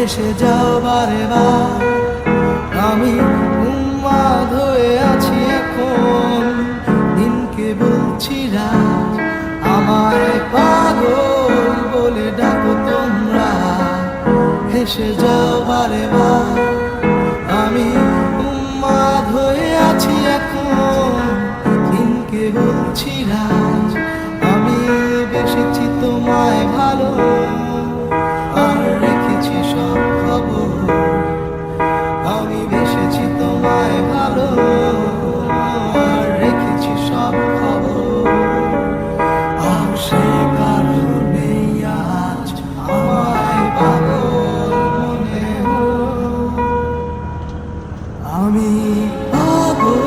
ভেসে যাও বারে বার। আমি উন্মাদ হয়ে আছি এখন, দিনকে বলছি রাত। আমায় পাগল বলে ডাকো তোমরা, ভেসে যাও বারে বার। আমি উন্মাদ হয়ে আছি এখন, দিনকে বলছি রাত। আমি বেসেছি তোমায় ভালো, আর রেখেছি সব খবর। আমি বেসেছি তোমায় ভালো, আর রেখেছি সব খবর। আর সে কারণে আজ আমায় পাগল মনে হলো। আমি পাগল,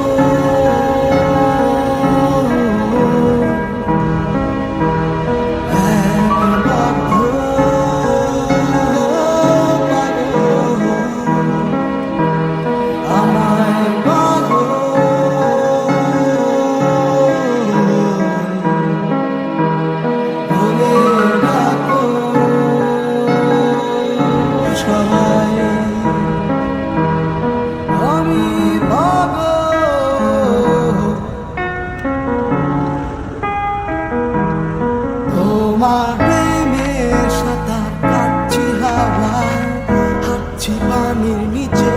তোমার প্রেমের সাঁতার কাটছি হাওয়ায়, হাঁটছি পানির নিচে,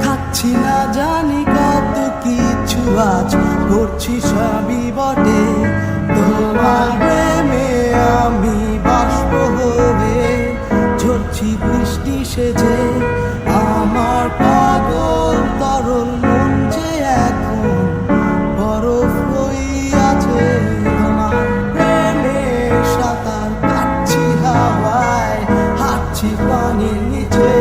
খাচ্ছি না জানি কত কিছু, আজ করছি সবই বটে। তোমার প্রেমে আমি বাষ্প হয়ে ঝরছি বৃষ্টি সেজে। আমার পাগল তরল মন যে এখন বরফ হইয়াছে। তোমার প্রেমে সাঁতার কাটছি হাওয়ায়, হাঁটছি পানির নিচে,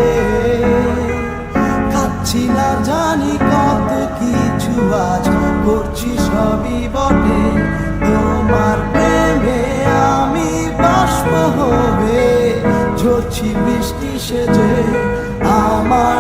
খাচ্ছি না জানি কত কিছু, আজ করছি সবই বটে। তোমার প্রেমে আমি বাষ্প হয়ে ঝরছি বৃষ্টি সেজে। আমার